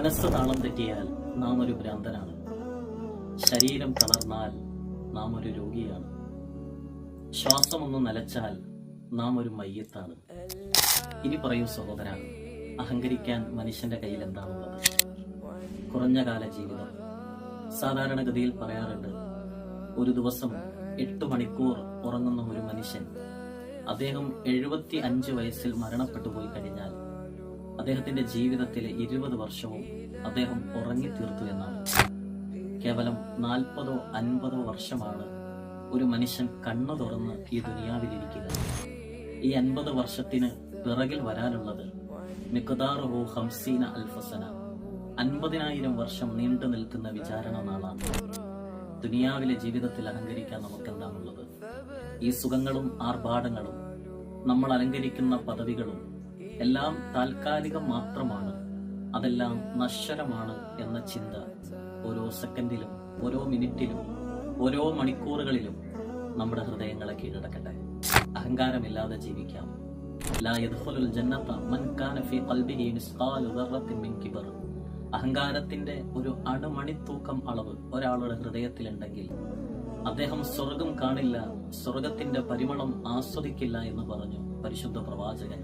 മനസ്സ് താളം തെറ്റിയാൽ നാം ഒരു ഭ്രാന്തനാണ്. ശരീരം തളർന്നാൽ നാം ഒരു രോഗിയാണ്. ശ്വാസമൊന്ന് നിലച്ചാൽ നാം ഒരു മയ്യത്താണ്. ഇനി പറയൂ സഹോദര, അഹങ്കരിക്കാൻ മനുഷ്യന്റെ കയ്യിൽ എന്താണുള്ളത്? കുറഞ്ഞ കാല ജീവിതം. സാധാരണഗതിയിൽ പറയാറുണ്ട്, ഒരു ദിവസം 8 മണിക്കൂർ ഉറങ്ങുന്ന ഒരു മനുഷ്യൻ അദ്ദേഹം 75 വയസ്സിൽ മരണപ്പെട്ടു പോയി കഴിഞ്ഞാൽ അദ്ദേഹത്തിന്റെ ജീവിതത്തിലെ 20 വർഷവും അദ്ദേഹം ഉറങ്ങിത്തീർത്തു എന്നാണ്. കേവലം 40 50 വർഷമാണ് ഒരു മനുഷ്യൻ കണ്ണു തുറന്ന് ഈ ദുനിയാവിലിരിക്കുക. ഈ 50 വർഷത്തിന് പിറകിൽ വരാനുള്ളത് മിഖ്ദാറുഹു 50 അൽഫസന, 50,000 വർഷം നീണ്ടു നിൽക്കുന്ന വിചാരണ നാളാണ്. ദുനിയാവിലെ ജീവിതത്തിൽ അലങ്കരിക്കാൻ നമുക്കെന്താണുള്ളത്? ഈ സുഖങ്ങളും ആർഭാടങ്ങളും നമ്മൾ അലങ്കരിക്കുന്ന പദവികളും എല്ലാം താൽക്കാലികം മാത്രമാണ്, അതെല്ലാം നശ്വരമാണ് എന്ന ചിന്ത ഓരോ സെക്കൻഡിലും, ഓരോ മിനിറ്റിലും, ഓരോ മണിക്കൂറുകളിലും നമ്മുടെ ഹൃദയങ്ങളെ കീഴടക്കട്ടെ. അഹങ്കാരമില്ലാതെ ജീവിക്കാം. ലാ യദ്ഖുലുൽ ജന്നത മൻ കാന ഫീ ഖൽബിഹി മിസ്ഖാലു ദർറത്തിൻ മിൻ കിബർ. അഹങ്കാരത്തിന്റെ ഒരു അണുമണിത്തൂക്കം അളവ് ഒരാളുടെ ഹൃദയത്തിലുണ്ടെങ്കിൽ അദ്ദേഹം സ്വർഗം കാണില്ല, സ്വർഗത്തിന്റെ പരിമളം ആസ്വദിക്കില്ല എന്ന് പറഞ്ഞു പരിശുദ്ധ പ്രവാചകൻ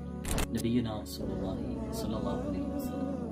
നബിയുനാ സ്വല്ലല്ലാഹു അലൈഹി വസല്ലം.